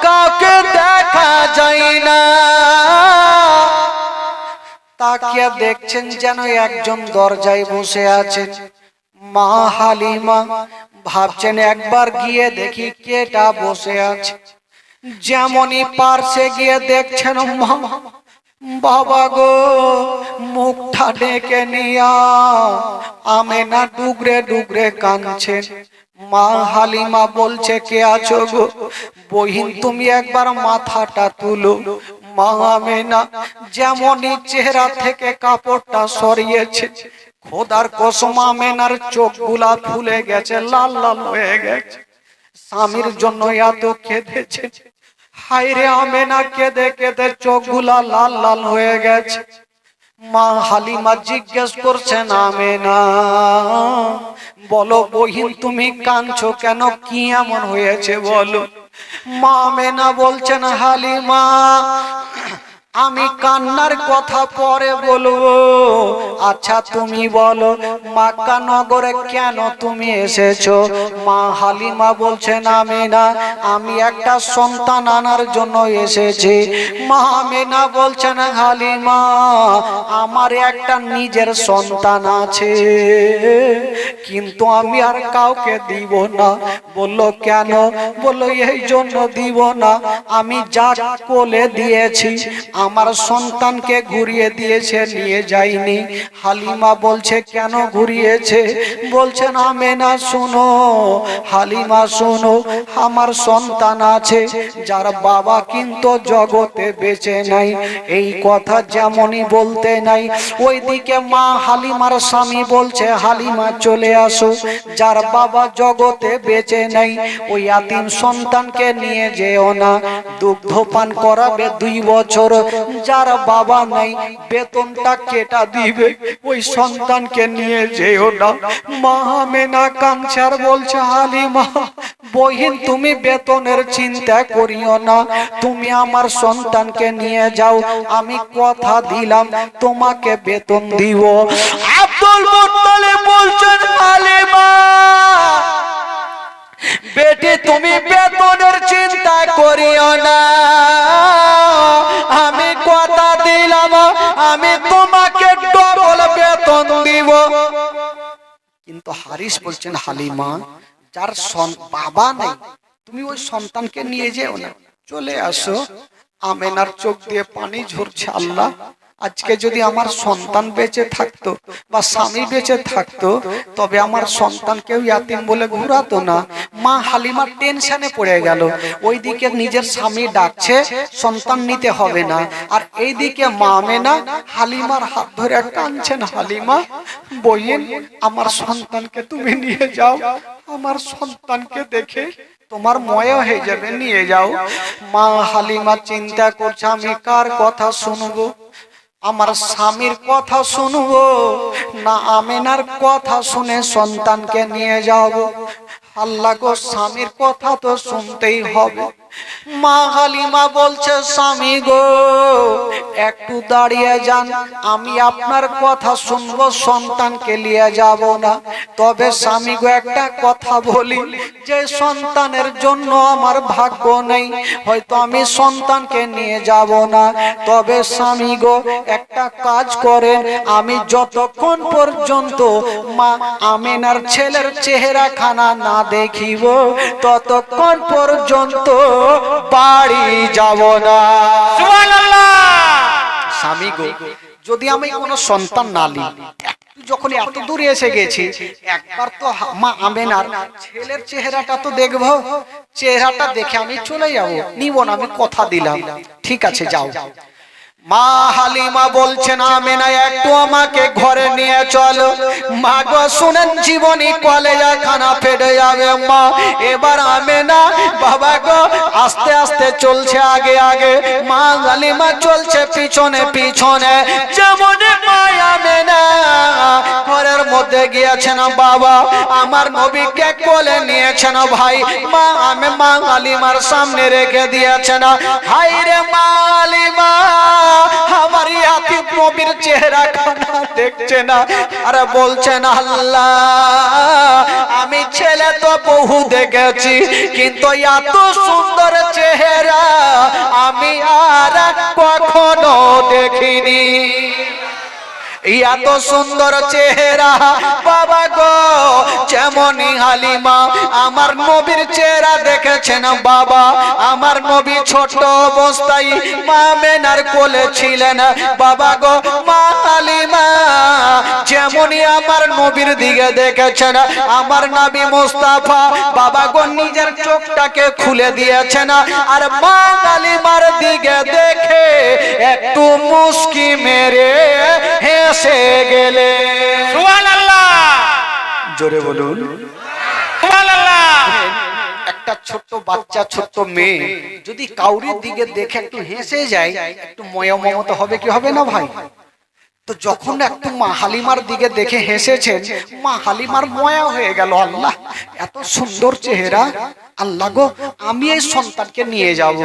কাউকে দেখা যায় না। তাকিয়ে দেখছেন যেন একজন দরজায় বসে আছেন। মা হালিমা ভাবছেন একবার গিয়ে দেখি কেটা বসে আছে। যেমনই পার্শ্বে গিয়ে দেখছেন মা, বাবা গো মুখটা ডেকে নিয়া আমেনা ডুগরে ডুগরে কাঁদছেন। মা হালিমা বলছে কে আছো গো? বহিন তুমি একবার মাথাটা তুলো। মা আমেনা যেমনই চেহারা থেকে কাপড়টা সরিয়েছে, খোদার কসম আমেনার চোখগুলা ফুলে গেছে, লাল লাল হয়ে গেছে। স্বামীর জন্য এত কেঁদেছে, হায় রে আমেনা কেঁদে কেঁদে চোখগুলা লাল লাল হয়ে গেছে। মা হালিমা জিজ্ঞেস করছেন, আমেনা বলো বহিন তুমি কাঁদছো কেন, কি এমন হয়েছে বলো। মা আমেনা বলছেন, হালিমা আমি কান্নার কথা পরে বলবো, আচ্ছা তুমি বলো মক্কা নগরে কেন তুমি এসেছো। মা হালিমা বলছেন, আমেনা আমি একটা সন্তান আনার জন্য এসেছি। মা আমেনা বলছেন, হালিমা আমার একটা নিজের সন্তান আছে, কিন্তু আমি আর কাউকে দিব না। বললো কেন? বললো এই জন্য দিব না, আমি যা কোলে দিয়েছি আমার সন্তানকে ঘুরিয়ে দিয়েছে, নিয়ে যায়নি। হালিমা বলছে কেন ঘুরিয়েছে? বলছেন আমেনা শোনো, হালিমা শোনো, আমার সন্তান আছে যার বাবা কিন্তু জগতে বেঁচে নাই। এই কথা যেমনই বলতে নাই, ওইদিকে মা হালিমার স্বামী বলছে, হালিমা চলে আসো, যার বাবা জগতে বেঁচে নাই ওই ইয়াতীম সন্তানকে নিয়ে যেও না, দুগ্ধ পান করাবে 2 বছর, যার বাবা নাই বেতনটা কেটা দিবে, ওই সন্তানকে নিয়ে যেও না। মা আমেনা কাঁদছে, বলছে হালিমা বহিন তুমি বেতনের চিন্তা করিও না, তুমি আমার সন্তানকে নিয়ে যাও, আমি কথা দিলাম তোমাকে বেতন দিব। আব্দুল মুত্তালিব বলছেন, হালিমা বেটি তুমি বেতনের চিন্তা করিও না, আমি কথা দিলাম আমি তোমাকে ডবল বেতন দিব। কিন্তু হারিস বলছেন, হালিমা যার বাবা নেই তুমি ওই সন্তানকে নিয়ে যেও না, চলে আসো। আমেনার চোখ দিয়ে পানি ঝরছে, আল্লাহ আজকে যদি আমার সন্তান বেঁচে থাকতো বা স্বামী বেঁচে থাকতো তবে আমার সন্তানকেও ইয়াতিম বলে ঘুরাতো না। মা হালিমা টেনশনে পড়ে গেল, ওইদিকে নিজের স্বামী ডাকছে সন্তান নিতে হবে না, আর এইদিকে মা আমেনা হালিমার হাত ধরে কাঁদছেন, হালিমা বহিন আমার সন্তানকে তুমি নিয়ে যাও, আমার সন্তানকে দেখে তোমার ময়া হয়ে যাবে, নিয়ে যাও। মা হালিমা চিন্তা করছে আমি কার কথা শুনবো, আমার স্বামীর কথা শুনবো না আমেনার কথা শুনে সন্তানকে নিয়ে যাব। আল্লাহ গো স্বামীর কথা তো শুনতেই হবে। মা হালিমা বলছে, স্বামী গো একটু দাঁড়িয়ে যান, আমি আপনার কথা শুনবো, সন্তানকে নিয়ে যাব না। তবে স্বামী গো একটা কথা বলি, যে সন্তানের জন্য আমার ভাগ্য নেই হয়তো আমি সন্তানকে নিয়ে যাব না, তবে স্বামী গো একটা কাজ করেন, আমি যতক্ষণ পর্যন্ত মা আমেনার ছেলের চেহারা খানা না দেখিব ততক্ষণ পর্যন্ত বাড়ি যাব না। সুবহানাল্লাহ। স্বামী গো যদি আমি কোনো সন্তান না নিই, যখন এত দূরে এসে গেছি একবার তো মা আমেনার ছেলের চেহারাটা তো দেখবো, চেহারাটা দেখে আমি চলে যাব, নিব না, আমি কথা দিলাম। ঠিক আছে যাও। মা হালিমা বলছেন, আমেনা একটু আমাকে ঘরে নিয়ে চলো। মা গো শুনেন জীবনী কলেজা খানা ফেটে যাবে মা। এবার আমেনা বাবা গো আস্তে আস্তে চলছে আগে আগে, মা হালিমা চলছে পিছনে পিছনে। যেমন মা আমেনা ঘরের মধ্যে গিয়েছেন, বাবা আমার নবীকে কোলে নিয়েছেন, ভাই মা হালিমার সামনে রেখে দিয়েছেন। হাই রে মা হালিমা আমার ইয়াতিম নবীর চেহারা খানা দেখছে না, আরে বলছেন আল্লাহ আমি ছেলে তো বহু দেখেছি কিন্তু এত সুন্দর চেহারা আমি আর কখনো দেখিনি। এত সুন্দর চেহারা বাবা গো, যেমনই হালিমা আমার নবীর চেহারা দেখেছেন বাবা, আমার নবী ছোট অবস্থায় মা আমেনার কোলে ছিলেন বাবা গো। মা হালিমা যেমনই আমার নবীর দিকে দেখেছেন আমার নবী মুস্তাফা বাবা গো নিজের চোখটাকে খুলে দিয়েছেন আর মা হালিমার দিকে দেখে একটু মুস্কি মেরে হেসে গেলে। সুবহানাল্লাহ, জোরে বলুন সুবহানাল্লাহ। একটা ছোট্ট বাচ্চা ছোট্ট মেয়ে যদি কাউরির দিকে দেখে একটু হেসে যায় একটু ময়া মমতা হবে কি হবে না ভাই? তো যখন একটু মা হালিমার দিকে দেখে হেসেছেন মা হালিমার ময়া হয়ে গেল। আল্লাহ এত সুন্দর চেহারা, আল্লাহ গো আমি এই সন্তানকে নিয়ে যাব।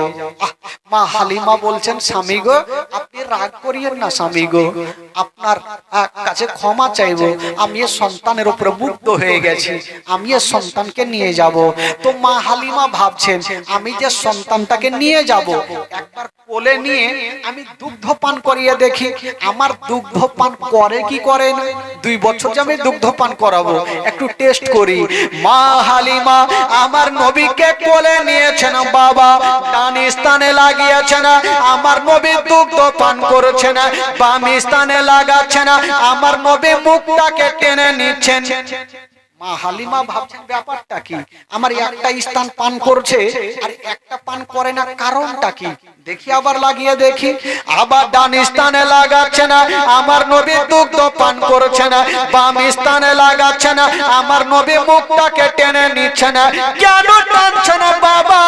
মা হালিমা বলছেন স্বামী গো আপনি রাগ করিয়েন না, স্বামী গো আপনার কাছে ক্ষমা চাইবো, আমি এই সন্তানের উপরে মুগ্ধ হয়ে গেছি, আমি এই সন্তানকে নিয়ে যাব। তো মা হালিমা ভাবছেন আমি যে সন্তানটাকে নিয়ে যাব একবার কোলে নিয়ে আমি দুগ্ধ পান করিয়ে দেখি আমার দুগ্ধ পান করে কি করে না। 2 বছর যে আমি দুগ্ধ পান করাবো একটু টেস্ট করি। মা হালিমা আমার নবীকে কোলে নিয়েছেন, বাবা ডান স্থানে লাগিয়েছেন, আমার নবী দুগ্ধ পান করেছেন, বাম স্থানে লাগাচ্ছেন, আমার নবী মুখটাকে টেনে নিচ্ছেন। মা হালিমা ভাবছেন ব্যাপারটা কি, আমার একটা স্থান পান করছে আর একটা পান করে না, কারণটা কি দেখি। আবার লাগিয়ে দেখি, আবার ডান স্থানে লাগাচ্ছে না, আমার নবী দুগ্ধ পান করছে না, বাম স্থানে লাগাচ্ছে না, আমার নবী মুখটাকে টেনে নিচ্ছে না। কেন টানছে না বাবা?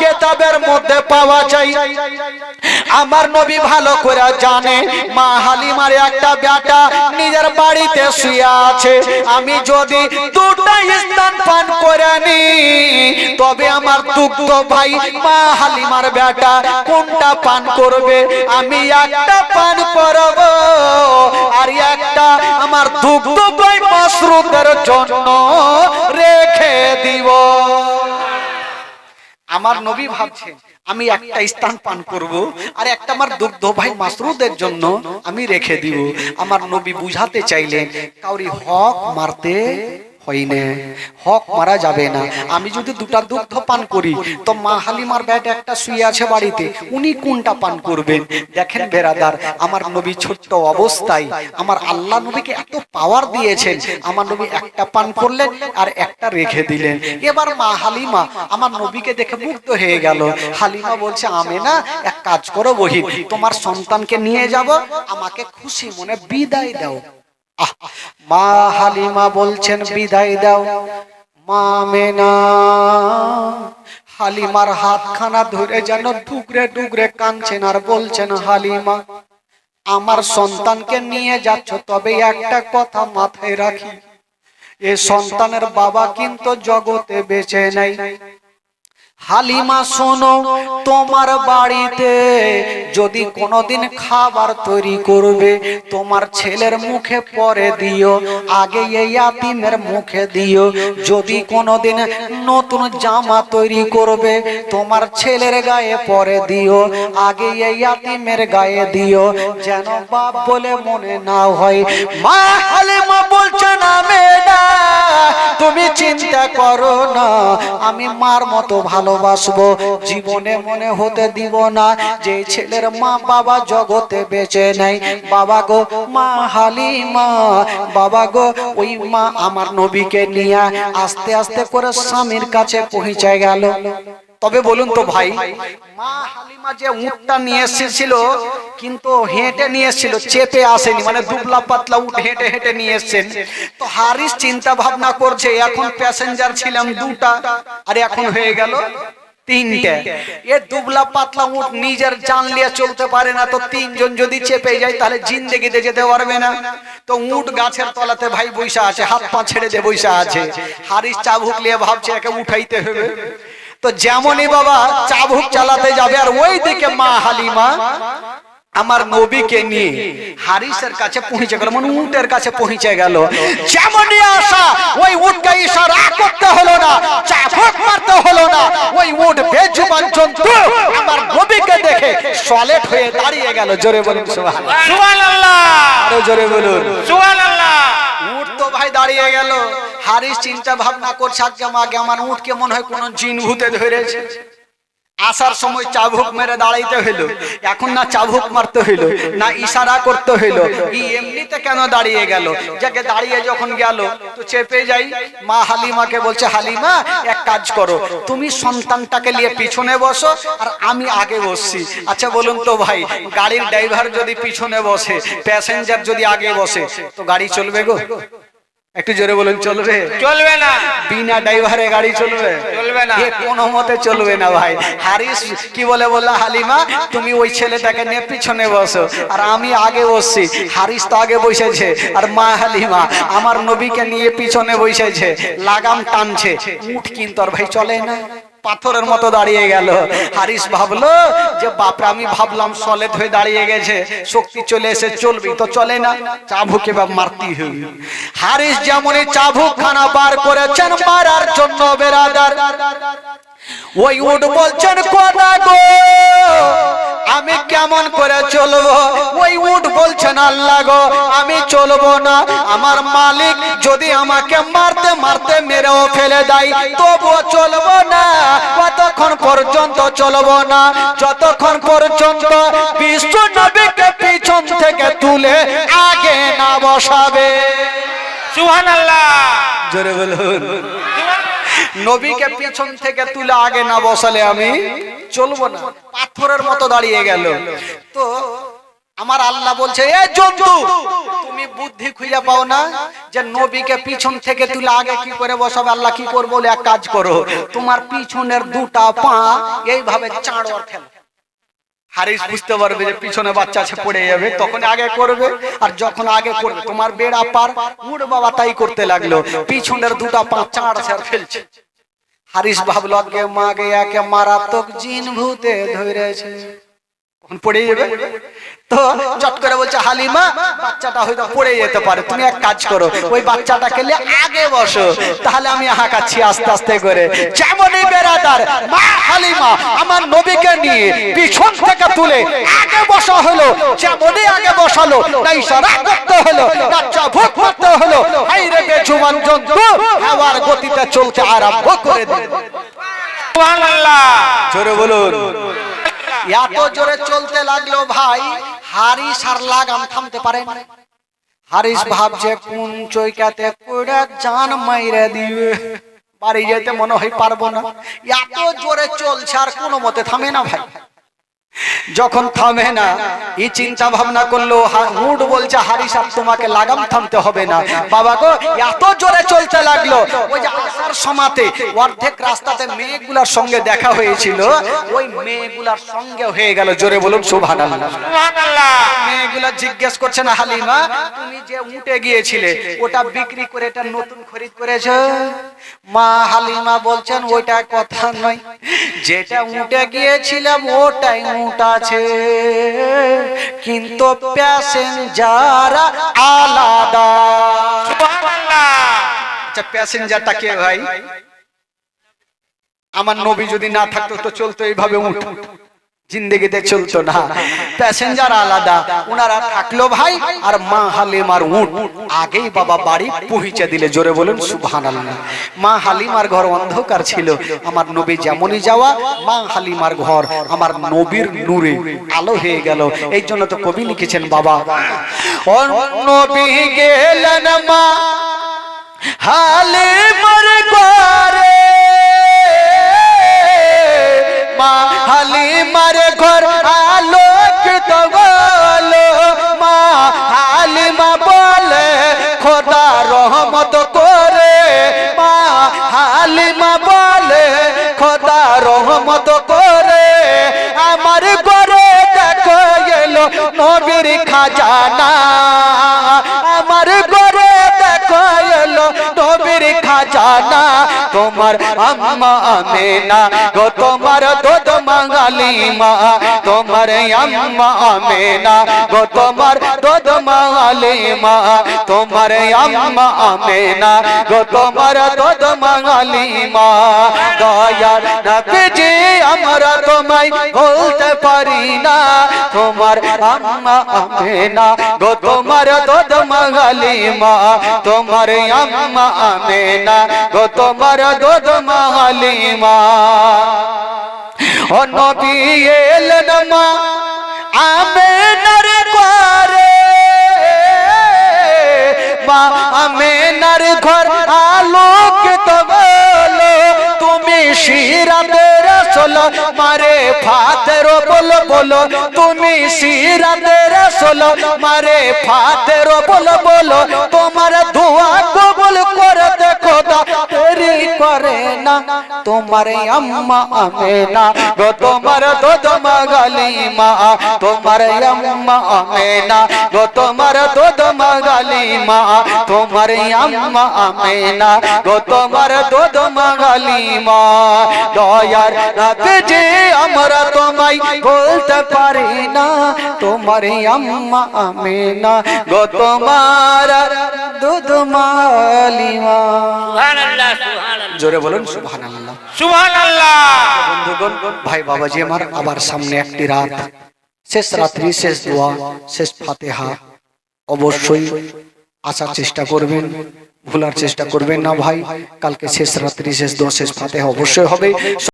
কিতাবের মধ্যে পাওয়া যায় আমার নবী ভালো করে জানে মা হালিমার একটা বেটা নিজের বাড়িতে শুয়ে আছে, আমি যদি দুটা স্থান পান করে নি তবে আমার দুগ্ধ ভাই মা হালিমার বেটা কোনটা পান করবে? আমি একটা পান করব আর একটা আমার দুগ্ধ ভাই মাসরুদের জন্য রেখে দিব। আমার নবী ভাবছেন আমি একটা স্থান পান করব আর একটা আমার দুগ্ধ ভাই মাসরুদের জন্য আমি রেখে দিব। আমার নবী বুঝাতে চাইলেন কাউরি হক মারতে হয় না, হক মারা যাবে না। আমি যদি দুটা দুগ্ধ পান করি তো মা হালিমার বেটা একটা শুয়ে আছে বাড়িতে, উনি কোনটা পান করবেন? দেখেন বেরাদার, আমার নবী ছোট্ট অবস্থায় আমার আল্লাহ নবীকে এত পাওয়ার দিয়েছেন, আমার নবী একটা পান করলেন আর একটা রেখে দিলেন। এবার মা হালিমা আমার নবীকে দেখে মুগ্ধ হয়ে গেল। হালিমা বলছে আমি না এক কাজ করো বহিন, তোমার সন্তানকে নিয়ে যাব, আমাকে খুশি মনে বিদায় দাও। মা হালিমা বলছেন বিদায় দাও। মা মেনা হালিমার হাতখানা ধরে যেন ডুগরে ডুগরে কাঁদছেন আর বলছেন হালিমা আমার সন্তানকে নিয়ে যাচ্ছ, তবে একটা কথা মাথায় রাখি, এ সন্তানের বাবা কিন্তু জগতে বেঁচে নাই। হালিমা শোনো, তোমার বাড়িতে যদি কোনোদিন খাবার তৈরি করবে তোমার ছেলের মুখে পরে দিও, আগে এই ইয়াতিমের মুখে দিও। যদি কোনোদিন নতুন জামা তৈরি করবে তোমার ছেলের গায়ে পরে দিও, আগে এই ইয়াতিমের গায়ে দিও, যেন বাপ বলে মনে না হয়। মা হালিমা বলছেন আমেনা তুমি চিন্তা করো না, আমি মার মতো ভালোবাসবো, জীবনে মনে হতে দিব না যে ছেলের মা বাবা জগতে বেঁচে নাই। বাবা গো মা হালিমা, বাবা গো ওই মা আমার নবীকে নিয়ে আস্তে আস্তে করে স্বামীর কাছে পৌঁছে গেল। তবে বলুন তো ভাই, মা হালিমা যে উটটা নিয়ে এসেছিল কিন্তু হেঁটে নিয়ে এসেছিল, চেপে আসেনি, মানে দুবলা পাতলা উট হেঁটে হেঁটে নিয়ে এসেছেন। তো হারিস চিন্তা ভাবনা করছে এখন প্যাসেঞ্জার ছিলাম 2টা আর এখন হয়ে গেল 3টে। এ দুবলা পাতলা উট নিজের জান নিয়ে চলতে পারে না, তো 3 জন যদি চেপে যায় তাহলে জিন্দেগিতে যেতে পারবে না। তো উট গাছের তলাতে ভাই বৈশা আছে, হাত পা ছেড়ে দিয়ে বৈশা আছে। হারিস চাবুক নিয়ে ভাবছে একে উঠাইতে হবে। তো যেমনই বাবা চাবুক চালাতে যাবে আর ওই দিকে মা হালিমা আমার নবীকে নিয়ে হারিসের কাছে পৌঁছে গেল, মানে উটের কাছে পৌঁছে গেল। যেমনই আসা ওই উটকে ইশারা করতে হলো না, চাবুক মারতে হলো না, ওই উট বেজুবান জন্তু আমার নবীকে দেখে সলেট হয়ে দাঁড়িয়ে গেল। জোরে বলুন সুবহানাল্লাহ, সুবহানাল্লাহ, আরো জোরে বলুন সুবহানাল্লাহ। উট তো ভাই দাঁড়িয়ে গেল। হারিস চিন্তা ভাবনা করছে আজকে মাগে আমার উটকে মনে হয় কোন জিন ভূতে ধরেছে। আসার সময় চাবুক মেরে দাঁড়াইতে হইলো, এখন না চাবুক মারতে হইলো না ইশারা করতে হইলো, এমনিতে কেন দাঁড়িয়ে গেল? যাকে দাঁড়িয়ে যখন গেল তো চেপে যাই, মা হালিমাকে বলছে, হালিমা এক কাজ করো, তুমি সন্তানটাকে নিয়ে পিছনে বসো আর আমি আগে বসছি। আচ্ছা বলুন তো ভাই, গাড়ির ড্রাইভার যদি পিছনে বসে, প্যাসেঞ্জার যদি আগে বসে, তো গাড়ি চলবে গো? একটু জোরে বলুন, চলবে? চলবে না। বিনা ড্রাইভারে গাড়ি চলবে? চলবে না। এ কোনো মতে চলবে না ভাই। হারিস কি বলে বললো, হালিমা তুমি ওই ছেলেটাকে নিয়ে পিছনে বসো আর আমি আগে বসছি। হারিস তো আগে বসেছে আর মা হালিমা আমার নবীকে নিয়ে পিছনে বসেছে, লাগাম টানছে, উঠ কিন্তু আর ভাই চলে না, পাথরের মতো দাঁড়িয়ে গেল। হারিস ভাবলো যে বাপরা, আমি ভাবলাম সলেদ হয়ে দাঁড়িয়ে গেছে, শক্তি চলে এসে চলবি, তো চলে না, চাবুকে বা মারতি হবে। হারিস যেমনই চাবুক খানা বার করেছেন মারার জন্য বেরাদার, ওই উঠ বলছেন কোনা গো আমি কেমন করে চলবো? ওই উঠ বলছেন আল্লাহ গো আমি চলবো না, আমার মালিক যদি আমাকে মারতে মারতে মেরেও ফেলে দেয় তবুও চলবো না, কতক্ষণ পর্যন্ত চলবো না? যতক্ষণ পর্যন্ত বিশ্ব নবীকে পিছন থেকে তুলে আগে না বসাবে। সুবহানাল্লাহ। জোরে বলুন। নবীকে পিছন থেকে তুলে আগে না বসালে আমি চলবো না। পাথরের মতো দাঁড়িয়ে গেল। তো আমার আল্লাহ বলছে, এ জন্তু তুমি বুদ্ধি খুঁজে পাও না যে নবীকে পিছন থেকে তুলে আগে কি করে বসাবে? আল্লাহ কি করবো? এক কাজ করো, তোমার পিছনের দুটা পা এইভাবে চাঁড় আর ফেলো। হারিস বুঝতে পারবে যে পিছনে বাচ্চা আছে পড়ে যাবে, তখন আগে করবে। আর যখন আগে করবে তোমার বেড়া পার উঠ বাবা তাই করতে লাগলো, পিছনের দুটা পা চাঁড় আর ফেলছে। হারিস ভাবলো আগে মাগে একে মারাত্মক জিন ভূতে ধরেছে, কখন পড়ে যাবে। তো চট করে বলছে, হালিমা বাচ্চাটা হয়তো পড়ে যেতে পারে, তুমি এক কাজ করো ওই বাচ্চাটাকে নিয়ে আগে বসো, তাহলে আমি হাঁকাচ্ছি আস্তে আস্তে করে। যেমনই বেরাদার মা হালিমা আমার নবীকে নিয়ে পিছন থেকে তুলে আগে বসা হলো, যেমনই আগে বসালো না ইশারা করতে হলো না চাবুক মারতে হলো, হায়রে বেজুবান জন্তু হাওয়ার গতিতে চলতে আরম্ভ করে দিল। সুবহানাল্লাহ। জোরে বলুন। এত জোরে চলতে লাগলো ভাই, হারিস আর লাগাম থামতে পারেন। হারিস ভাবছে কোন চৈকাতে পড়ে জান মাইরে দিবে, বাড়ি যেতে মনে হয় পারবো না। এত জোরে চলছে আর কোনো মতে থামে না ভাই। যখন থামে না এই চিন্তা ভাবনা করলো, উঠ বলছে হারিস আর তোমাকে লাগাম থামতে হবে না বাবা গো। এত জোরে চলতে লাগলো, ওই যে আসার সময়তে অর্ধেক রাস্তাতে মেয়েগুলার সঙ্গে দেখা হয়েছিল, ওই মেয়েগুলার সঙ্গে হয়ে গেল। জোরে বলুন সুবহানাল্লাহ। সুবহানাল্লাহ। মেয়েগুলা জিজ্ঞেস করছে না, হালিমা তুমি যে উঠে গিয়েছিলে ওটা বিক্রি করে এটা নতুন খরিদ করেছো? মা হালিমা বলছেন ওইটা কথা নয়, যেটা উঠে গিয়েছিলাম ওটাই উঠ আছে, কিন্তু প্যাসেঞ্জার আলাদা। সুবহানাল্লাহ। আচ্ছা প্যাসেঞ্জারটা কে ভাই? আমার নবী যদি না থাকতো তো চলতো এইভাবে উঠ, জিন্দেগিতে চলতো না। প্যাসেঞ্জার আলাদা, উনারা থাকলো ভাই। আর মা হালিমার উট আগেই বাবা বাড়ি পৌঁছে দিলে। জোরে বলুন সুবহানাল্লাহ। মা হালিমার ঘর অন্ধকার ছিল, আমার নবী যেমনই যাওয়া মা হালিমার ঘর আমার নবীর নূরে আলো হয়ে গেল। এই জন্য তো কবি লিখেছেন বাবা, ও নবী গেলেন মা হালিমার ঘরে, মা হালিমার ঘর আলোকিত হলো। মা হালিমা বলে খোদা রহমত করে, মা হালিমা বলে খোদা রহমত করে, আমার ঘরে দেখো এলো নবীর খাজানা, আমার ঘরে দেখো এলো নবীর খাজানা। তোমার আম্মা আমেনা গো তোমার দুধ মাঙ্গালি মা, তোমার আম্মা আমেনা গো তোমার দুধ মাঙ্গালি মা, তোমার আম্মা আমেনা গো তোমার দুধ মাঙ্গালি মা। দয়ার নবীজি আমরা তোমায় বলতে পারি না, তোমার আম্মা আমেনা গো তোমার দুধ মাঙ্গালি মা, তোমার আম্মা আমেনা গো তোমার দুধ মাঙ্গালি মা। ও নবী এলেন মা আমেনার ঘরে, মা আমেনার ঘর আলোকিত হলো, তুমি সিরাতে রাসূল মারে ফাতের বলো বলো, তুমি সিরাতে রাসূল মারে ফাতের বলো বলো, তোমার দোয়া কবুল করে দেখো দা দেরি করে না, তোমার আম্মা আমেনা গো তোমার দুধ মাগালি মা, তোমার আম্মা আমেনা গো তোমার দুধ মাগালি মা, তোমার আম্মা আমেনা গো তোমার দুধ মাগালি মা। দয়ার রাতে যে আমরা তোমায় বলতে পারি না, তোমার আম্মা আমেনা গো তোমার দুধ মাগালি মা। সুবহানাল্লাহ সুবহানাল্লাহ জোরে বলুন সুবহানাল্লাহ। সুবহানাল্লাহ। বন্ধুগণ, ভাই বাবাজি আমার, আবার সামনে একটি রাত, শেষ রাত্রি, শেষ দোয়া, শেষ ফাতিহা, অবশ্যই আসার চেষ্টা করবেন, ভোলার চেষ্টা করবেন না ভাই। কালকে শেষ রাত্রি, শেষ দোয়া, শেষ ফাতিহা অবশ্যই হবে।